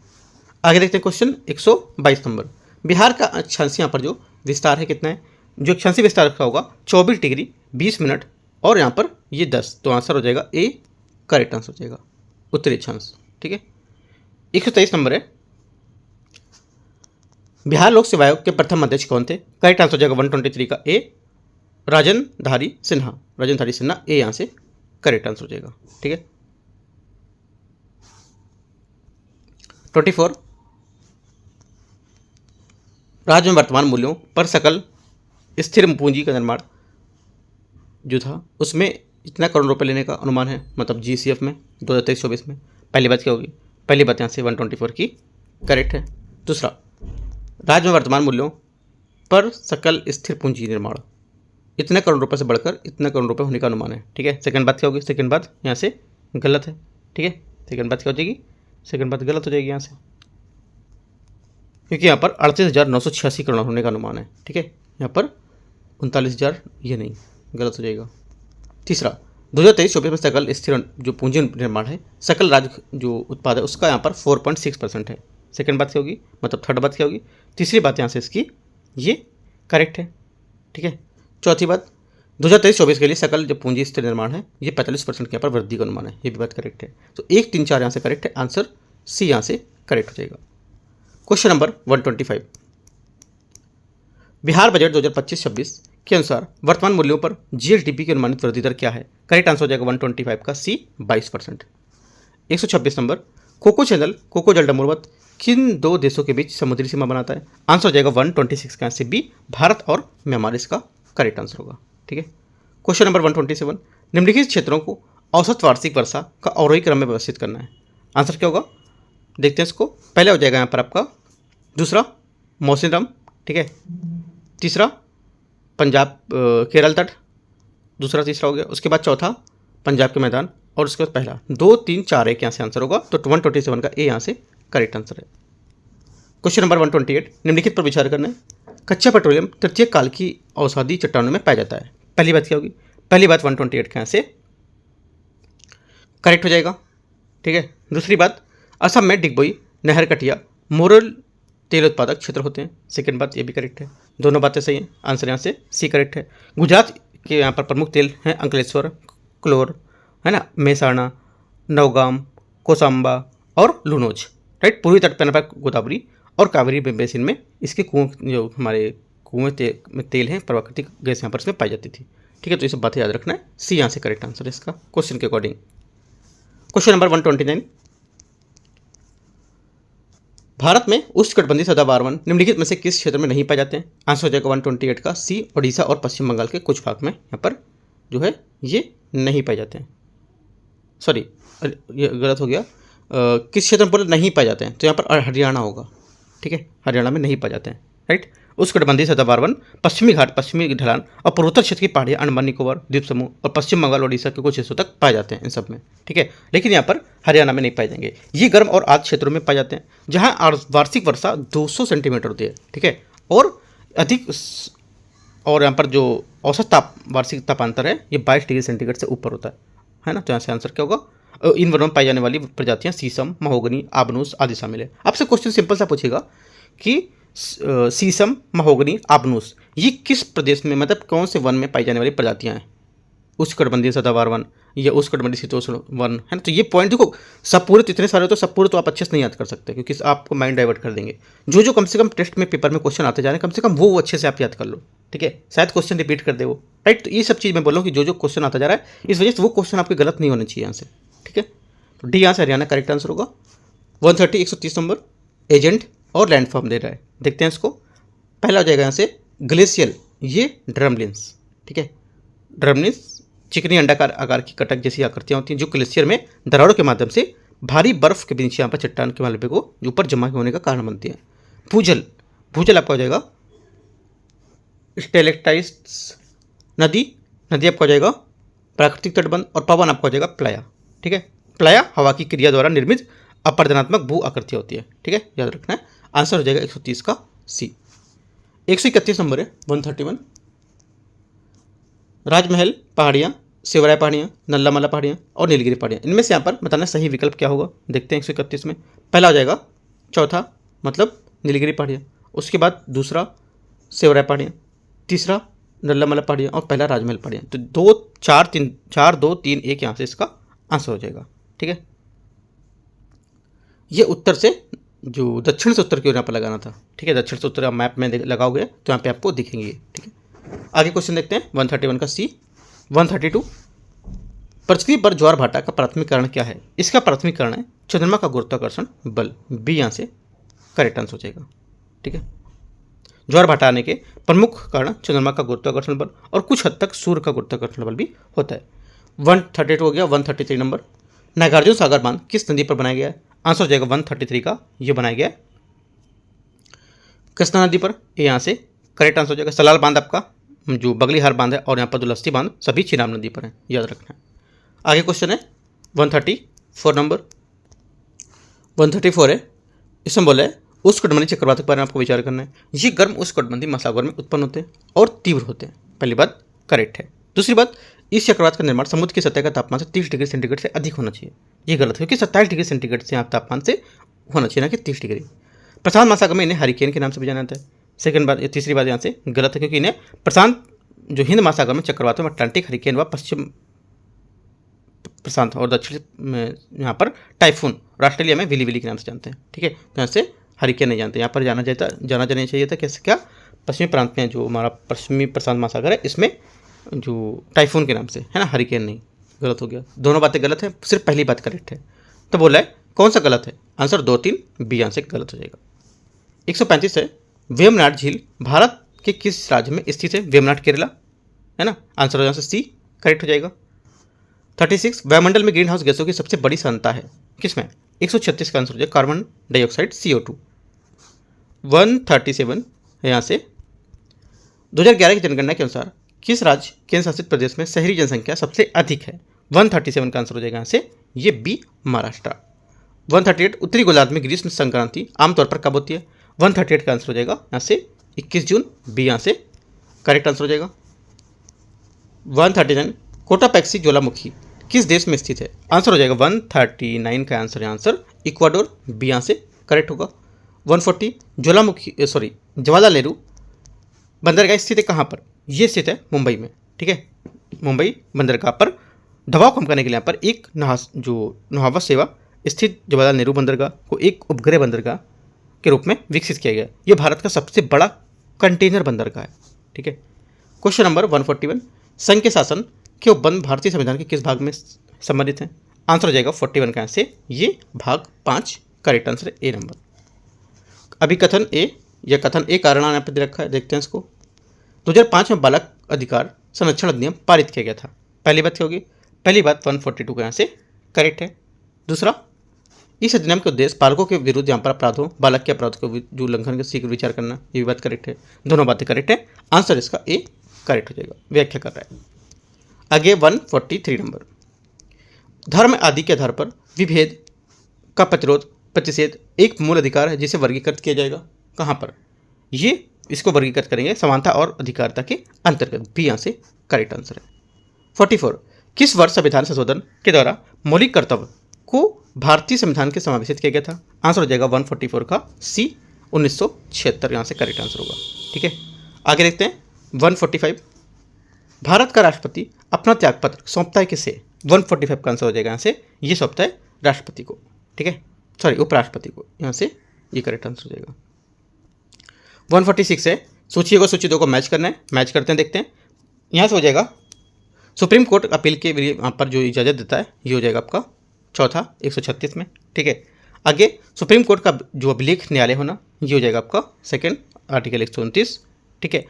आगे देखते हैं क्वेश्चन 122 नंबर। बिहार का अक्षांश यहाँ पर जो विस्तार है कितना है? जो अक्षांशीय विस्तार रखा होगा 24 डिग्री 20 मिनट और यहाँ पर ये 10, तो आंसर हो जाएगा ए, करेक्ट आंसर हो जाएगा उत्तरी अक्षांश। ठीक है, 123 नंबर है। बिहार लोक सेवा आयोग के प्रथम अध्यक्ष कौन थे? करेक्ट आंसर हो जाएगा 123 का ए, राजनधारी सिन्हा ए यहाँ से करेक्ट आंसर हो जाएगा। ठीक है, 24 राज्य में वर्तमान मूल्यों पर सकल स्थिर पूंजी का निर्माण जो था उसमें इतना करोड़ रुपए लेने का अनुमान है, मतलब जीसीएफ में 2023-24 में। पहली बात क्या होगी? पहली बात यहाँ से 124 की करेक्ट है। दूसरा, राज्य में वर्तमान मूल्यों पर सकल स्थिर पूंजी निर्माण इतने करोड़ रुपए से बढ़कर इतने करोड़ रुपए होने का अनुमान है। ठीक है, सेकंड बात क्या होगी? सेकंड बात यहाँ से गलत है। ठीक है, सेकंड बात क्या हो जाएगी? सेकंड बात गलत हो जाएगी यहाँ से, क्योंकि यहाँ पर 38,986 करोड़ होने का अनुमान है। ठीक है, यहाँ पर 39,000 ये नहीं, गलत हो जाएगा। तीसरा, 2023-24 में सकल स्थिर जो पूंजी निर्माण है, सकल राज्य जो उत्पाद है उसका यहाँ पर 4.6% है। सेकंड बात क्या होगी? मतलब थर्ड बात क्या होगी? तीसरी बात यहाँ से इसकी ये करेक्ट है। ठीक है, चौथी बात, 2023-24 के लिए सकल जो पूंजी स्थिर निर्माण है ये 45% के यहाँ पर वृद्धि का अनुमान है, ये भी बात करेक्ट है। तो 1, 3, 4 यहाँ से करेक्ट है, आंसर सी यहाँ से करेक्ट हो जाएगा। Question number 125। बिहार बजट 2025-26 के अनुसार वर्तमान मूल्यों पर जीएसडीपी की अनुमानित वृद्धि दर क्या है? करेक्ट आंसर हो जाएगा 125 का सी 22%। 126 नंबर, कोको जलडमरूवत किन दो देशों के बीच समुद्री सीमा बनाता है? आंसर हो जाएगा 126 का से बी, भारत और म्यांमार इसका करेक्ट आंसर होगा। ठीक है, क्वेश्चन नंबर 127। निम्नलिखित क्षेत्रों को औसत वार्षिक वर्षा का अवरोही क्रम में व्यवस्थित करना है। आंसर क्या होगा? देखते हैं इसको। पहले हो जाएगा यहाँ पर आपका, दूसरा मौसिनराम, ठीक है, तीसरा पंजाब केरल तट, दूसरा तीसरा हो गया, उसके बाद चौथा पंजाब के मैदान, और उसके बाद पहला 2, 3, 4 एक यहाँ से आंसर होगा। तो 127 का ए यहाँ से करेक्ट आंसर है। Question number 128। निम्नलिखित पर विचार करना है। कच्चा पेट्रोलियम तृतीय काल की औषधि चट्टानों में पाया जाता है। पहली बात क्या होगी? पहली बात 128 के यहाँ से करेक्ट हो जाएगा। ठीक है, दूसरी बात, असम में डिगबोई, नहरकटिया, मोरल तेल उत्पादक क्षेत्र होते हैं। सेकंड बात ये भी करेक्ट है, दोनों बातें सही हैं, आंसर यहाँ से सी करेक्ट है। गुजरात के यहाँ पर प्रमुख तेल हैं अंकलेश्वर, क्लोर, है ना, मेहसाणा, नवगाम, कोसाम्बा और लूनोज। राइट, पूर्वी तट पर गोदावरी और कावेरी बेसिन में इसके कुएं, जो हमारे कुएं में तेल हैं, प्राकृतिक गैस यहाँ पर इसमें पाई जाती थी। ठीक है, तो ये सब बातें याद रखना है, सी यहाँ से करेक्ट आंसर है इसका क्वेश्चन के अकॉर्डिंग। Question number 129। भारत में उष्णकटिबंधीय सदाबहार वन निम्नलिखित में से किस क्षेत्र में नहीं पाए जाते हैं? आंसर हो जाएगा 128 का सी, ओडिशा और पश्चिम बंगाल के कुछ भाग में यहाँ पर जो है ये नहीं पाए जाते हैं। सॉरी, ये गलत हो गया, किस क्षेत्र में बोले नहीं पाए जाते हैं, तो यहाँ पर हरियाणा होगा। ठीक है, हरियाणा में नहीं पाए जाते हैं। राइट, उष्णकटिबंधीय सदाबहार वन पश्चिमी घाट, पश्चिमी ढलान और पूर्वोत्तर क्षेत्र की पहाड़ियाँ, अंडमान निकोबार द्वीप समूह और पश्चिम बंगाल ओडिशा के कुछ हिस्सों तक पाए जाते हैं इन सब में। ठीक है, लेकिन यहाँ पर हरियाणा में नहीं पाए जाएंगे। ये गर्म और आर्द्र क्षेत्रों में पाए जाते हैं जहाँ वार्षिक वर्षा 200 सेंटीमीटर होती है। ठीक है, और अधिक, और यहाँ पर जो औसत वार्षिक तापांतर है ये 22 डिग्री सेंटीग्रेड से ऊपर होता है ना। तो यहाँ से आंसर क्या होगा? इन वनों में पाई जाने वाली प्रजातियाँ शीशम, महोगनी, आबनूस आदि शामिल है। आपसे क्वेश्चन सिंपल सा पूछेगा कि शीशम, महोगनी, आबनूस ये किस प्रदेश में, मतलब कौन से वन में पाई जाने वाली प्रजातियां हैं? उष्णकटिबंधीय सदाबहार वन या उष्णकटिबंधीय शीतोष्ण वन, है ना। तो ये पॉइंट देखो, सब पूरे तो इतने सारे हो तो सब पूरे तो आप अच्छे से नहीं याद कर सकते, क्योंकि आपको माइंड डाइवर्ट कर देंगे। जो कम से कम टेस्ट में पेपर में क्वेश्चन आते जा रहे हैं, कम से कम वो अच्छे से आप याद कर लो, ठीक है। शायद क्वेश्चन रिपीट कर दे वो, राइट। तो ये सब चीज़ मैं बोल रहा हूँ कि जो क्वेश्चन आता जा रहा है, इस वजह से वो क्वेश्चन आपके गलत नहीं होने चाहिए यहाँ से, ठीक है। तो डी यहाँ से हरियाणा करेक्ट आंसर होगा। 130 130 नंबर एजेंट और लैंडफॉर्म दे रहा है, देखते हैं इसको। पहला हो जाएगा यहाँ से ग्लेशियल, ये ड्रमलिन्स, ठीक है। ड्रमलिन्स चिकनी अंडाकार आकार की कटक जैसी आकृतियाँ होती हैं जो ग्लेशियर में दरारों के माध्यम से भारी बर्फ के नीचे यहाँ पर चट्टान के मलबे को ऊपर जमा होने का कारण बनती है। भूजल, भूजल आपका हो जाएगा स्टेलेक्टाइट्स, नदी, नदी आपका हो जाएगा प्राकृतिक तटबंध, और पवन आपका हो जाएगा प्लाया, ठीक है। प्लाया हवा की क्रिया द्वारा निर्मित अपर्दनात्मक भू आकृतियाँ होती है, ठीक है, याद रखना है। आंसर हो जाएगा 130 का सी। 131 नंबर है 131, राजमहल पहाड़ियाँ, शिवराय पहाड़ियाँ, नल्लामला पहाड़ियाँ और नीलगिरी पहाड़ियाँ, इनमें से यहाँ पर बताना सही विकल्प क्या होगा, देखते हैं 131 में। पहला हो जाएगा चौथा, मतलब नीलगिरी पहाड़ियाँ, उसके बाद दूसरा शिवराय पहाड़ियाँ, तीसरा नल्लामला पहाड़ियाँ और पहला राजमहल पहाड़ियाँ। तो 2 4 3 4 2 3 1 यहाँ से इसका आंसर हो जाएगा, ठीक है। ये उत्तर से जो दक्षिण से उत्तर की ओर यहाँ पर लगाना था, ठीक है। दक्षिण से उत्तर आप मैप में लगाओगे तो यहाँ पे आपको दिखेंगे, ठीक है। आगे क्वेश्चन देखते हैं 131 का सी। 132, पृथ्वी पर ज्वार भाटा का प्राथमिक कारण क्या है? इसका प्राथमिक कारण है चंद्रमा का गुरुत्वाकर्षण बल, बी यहाँ से करेक्ट आंसर हो जाएगा, ठीक है। ज्वार भाटा आने के प्रमुख कारण चंद्रमा का गुरुत्वाकर्षण बल और कुछ हद तक सूर्य का गुरुत्वाकर्षण बल भी होता है। 132 हो गया। 133 नंबर, नागार्जुन सागर बांध किस नदी पर बनाया गया है? आंसर हो जाएगा 133 का, ये बनाया गया है कृष्णा नदी पर, ये यहाँ से करेक्ट आंसर हो जाएगा। सलाल बांध आपका जो बगलीहार बांध है और यहाँ पर दुलस्ती बांध सभी चिनाब नदी पर है, याद रखना है। आगे क्वेश्चन है 134 नंबर। 134 है, इसमें बोला है उष्णकटिबंधीय चक्रवात के बारे में आपको विचार करना है। ये गर्म उष्णकटिबंधीय महासागर में उत्पन्न होते हैं और तीव्र होते हैं, पहली बात करेक्ट है। दूसरी बात, इस चक्रवात का निर्माण समुद्र की सतह का तापमान से 30 डिग्री सेंटीग्रेड से अधिक होना चाहिए, ये गलत है, क्योंकि 27 डिग्री सेंटीग्रेड से आप तापमान से होना चाहिए ना कि 30 डिग्री। प्रशांत महासागर में इन्हें हरिकेन के नाम से भी जाना जाता है। सेकंड बात, तीसरी बात यहाँ से गलत है, क्योंकि इन्हें प्रशांत जो हिंद महासागर में चक्रवातों में अटलांटिक हरिकेन व पश्चिम प्रशांत और दक्षिण में यहाँ पर टाइफून और ऑस्ट्रेलिया में विली विली के नाम से जानते हैं, ठीक है। तो यहाँ से हरिकेन नहीं जानते, यहाँ पर जाना जाना चाहिए था कैसे, क्या पश्चिमी प्रांत में जो हमारा पश्चिमी प्रशांत महासागर है इसमें जो टाइफून के नाम से है ना, हरिकेन नहीं, गलत हो गया। दोनों बातें गलत है, सिर्फ पहली बात करेक्ट है। तो बोला है कौन सा गलत है? आंसर 2 3 बी यहाँ से गलत हो जाएगा। 135 है, वेमनाड झील भारत के किस राज्य में स्थित है? वेमनाड केरला, है ना, आंसर यहाँ से सी करेक्ट हो जाएगा। 36, वायुमंडल में ग्रीन हाउस गैसों की सबसे बड़ी सांद्रता है किसमें? 136 का आंसर हो जाएगा कार्बन डाइऑक्साइड CO2। 137 है यहाँ से, 2011 की जनगणना के अनुसार किस राज्य केंद्र शासित प्रदेश में शहरी जनसंख्या सबसे अधिक है? 137 का आंसर हो जाएगा यहाँ से, ये बी महाराष्ट्र। 138, उत्तरी गोलार्ध में ग्रीष्म संक्रांति आमतौर पर कब होती है? 138 का आंसर हो जाएगा यहाँ से 21 जून, बी यहाँ से करेक्ट आंसर हो जाएगा। 139, कोटापैक्सी ज्वालामुखी किस देश में स्थित है? आंसर हो जाएगा 139 का आंसर इक्वाडोर, बी यहाँ से करेक्ट होगा। 140, जवाहरलाल नेहरू बंदरगाह स्थित है कहाँ पर? ये स्थित है मुंबई में, ठीक है। मुंबई बंदरगाह पर दबाव कम करने के लिए यहाँ पर एक नौहवा सेवा स्थित जवाहरलाल नेहरू बंदरगाह को एक उपग्रह बंदरगाह के रूप में विकसित किया गया। ये भारत का सबसे बड़ा कंटेनर बंदरगाह है, ठीक है। क्वेश्चन नंबर 141, संघ के शासन के उपबंध भारतीय संविधान के किस भाग में संबंधित हैं? आंसर हो जाएगा 41 का से, ये भाग 5 करेक्ट आंसर ए नंबर। अभी कथन ए कारण यहाँ पर दे रखा है, देखते हैं इसको। 2005 में बालक अधिकार संरक्षण अधिनियम पारित किया गया था, पहली बात क्या होगी? पहली बात 142 का यहाँ से करेक्ट है। दूसरा, इस अधिनियम के उद्देश्य बालकों के विरुद्ध यहाँ पर अपराधों, बालक के अपराध को जो उल्लंघन के शीघ्र विचार करना, ये भी बात करेक्ट है। दोनों बातें करेक्ट है, आंसर इसका ए करेक्ट हो जाएगा, व्याख्या कर रहा है। आगे 143 नंबर, धर्म आदि के आधार पर विभेद का प्रतिषेध एक मूल अधिकार है जिसे वर्गीकृत किया जाएगा कहाँ पर? ये इसको वर्गीकृत करेंगे समानता और अधिकारिता के अंतर्गत, बी यहाँ से करेक्ट आंसर है। 44, किस वर्ष संविधान संशोधन के द्वारा मौलिक कर्तव्य को भारतीय संविधान के समावेशित किया गया था? आंसर हो जाएगा 144 का सी, 1976 यहाँ से करेक्ट आंसर होगा, ठीक है। आगे देखते हैं 145, भारत का राष्ट्रपति अपना त्यागपत्र सौंपता है किसे? 145 का आंसर हो जाएगा यहाँ से, ये सौंपता है राष्ट्रपति को, ठीक है, सॉरी उपराष्ट्रपति को, यहाँ से ये करेक्ट आंसर हो जाएगा। 146 है, सूची 1 और सूची 2 को मैच करना है, मैच करते हैं, देखते हैं। यहाँ से हो जाएगा सुप्रीम कोर्ट अपील के लिए यहाँ पर जो इजाज़त देता है ये हो जाएगा आपका चौथा 136 में, ठीक है। आगे सुप्रीम कोर्ट का जो अभिलेख न्यायालय होना ये हो जाएगा आपका सेकंड आर्टिकल 129, ठीक है।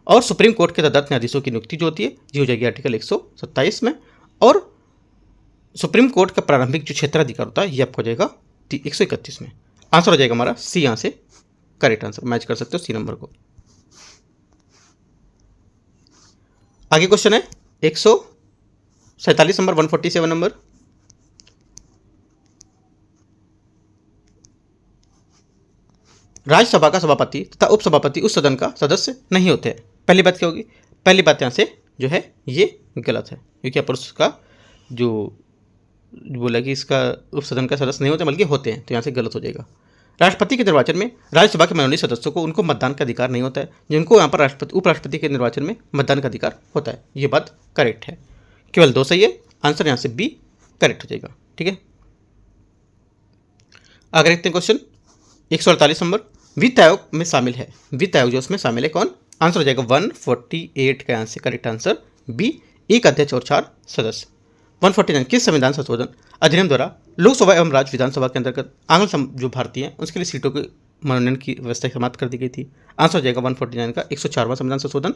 और सुप्रीम कोर्ट के तदर्थ न्यायाधीशों की नियुक्ति जो होती है ये हो जाएगी आर्टिकल 127 में। और सुप्रीम कोर्ट का प्रारंभिक जो क्षेत्राधिकार होता है ये आपको हो जाएगा 131 में। आंसर हो जाएगा हमारा सी, यहाँ से करेक्ट आंसर, मैच कर सकते हो सी नंबर को। आगे क्वेश्चन है 147 नंबर, 147 नंबर। राज्यसभा का सभापति तथा उपसभापति उस सदन का सदस्य नहीं होते हैं। पहली बात क्या होगी? पहली बात यहाँ से जो है ये गलत है, क्योंकि यहाँ पर उसका जो बोला कि इसका उपसदन का सदस्य नहीं होते बल्कि होते हैं, तो यहाँ से गलत हो जाएगा। राष्ट्रपति के निर्वाचन में राज्यसभा के मनोनीत सदस्यों को उनको मतदान का अधिकार नहीं होता है, जिनको यहाँ पर राष्ट्रपति उपराष्ट्रपति के निर्वाचन में मतदान का अधिकार होता है। ये बात करेक्ट है, केवल 2 सही है, आंसर यहाँ से बी करेक्ट हो जाएगा, ठीक है। आगे देखते हैं क्वेश्चन 148 नंबर। वित्त आयोग में शामिल है, वित्त आयोग जो उसमें शामिल है कौन? आंसर हो जाएगा 148 का आंसर करेक्ट आंसर बी, 1 अध्यक्ष और 4 सदस्य। 149 किस संविधान संशोधन अधिनियम द्वारा लोकसभा एवं राज्य विधानसभा के अंतर्गत आंग्ल जो भारतीय हैं उसके लिए सीटों के मनोनयन की व्यवस्था समाप्त कर दी गई थी? आंसर हो जाएगा 149 का 104वां संविधान संशोधन,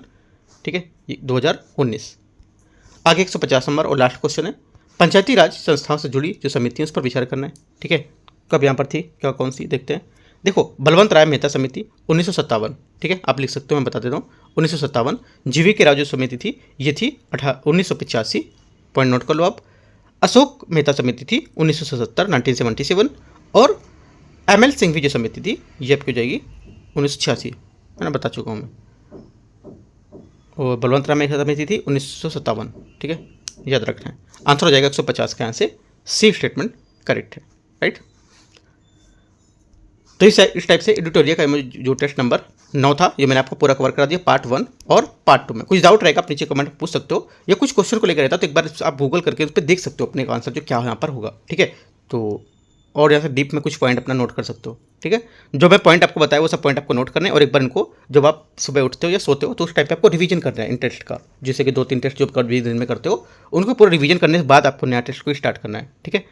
ठीक है, 2019। आगे 150 नंबर और लास्ट क्वेश्चन है, पंचायती राज संस्थाओं से जुड़ी जो समिति है उस पर विचार करना है, ठीक है। कब यहाँ पर थी, क्या कौन सी, देखते हैं। देखो, बलवंत राय मेहता समिति 1957, ठीक है, आप लिख सकते हो, मैं बता देता हूँ 1957। जीवीके राव जो समिति थी ये थी 1985, पॉइंट नोट कर लो आप। अशोक मेहता समिति थी 1977, 1977। और ML सिंघवी जो समिति थी ये आपकी हो जाएगी 1986, मैंने बता चुका हूँ मैं। और बलवंत राय मेहता समिति थी 1957, ठीक है, याद रखना है। आंसर हो जाएगा 150 का, यहाँ से सी स्टेटमेंट करेक्ट है, राइट। तो इस टाइप से एडिटोरियल का जो टेस्ट नंबर 9 था ये मैंने आपको पूरा कवर करा दिया, पार्ट 1 और पार्ट 2 में। कुछ डाउट रहेगा आप नीचे कमेंट पूछ सकते हो, या कुछ क्वेश्चन को लेकर रहता तो एक बार आप गूगल करके उस पर देख सकते हो अपने का आंसर जो क्या यहाँ पर होगा, ठीक है। तो और यहाँ से डीप में कुछ पॉइंट अपना नोट कर सकते हो, ठीक है। जो मैं पॉइंट आपको बताया वो सब पॉइंट आपको नोट करने और एक बार इनको जब आप सुबह उठते हो या सोते हो तो उस टाइप पे आपको रिवीजन करना है इन टेस्ट का, जैसे कि 2-3 टेस्ट जो आप दिन में करते हो उनको पूरा रिवीजन करने के बाद आपको नया टेस्ट को स्टार्ट करना है, ठीक है।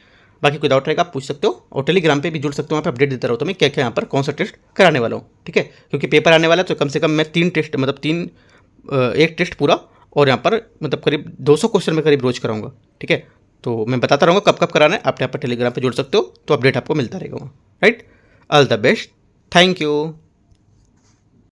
बाकी कोई डाउट रहेगा आप पूछ सकते हो, और टेलीग्राम पे भी जुड़ सकते हो, वहाँ पे अपडेट देता रहता हूँ मैं क्या क्या यहाँ पर कौन सा टेस्ट कराने वाला हूँ, ठीक है। क्योंकि पेपर आने वाला है तो कम से कम मैं 3 टेस्ट मतलब एक टेस्ट पूरा और यहाँ पर मतलब करीब 200 क्वेश्चन में करीब रोज कराऊंगा, ठीक है। तो मैं बताता रहूँगा कब कब कराना है, आप यहाँ पर टेलीग्राम पर जुड़ सकते हो तो अपडेट आपको मिलता रहेगा वहाँ, right. All the best, thank you.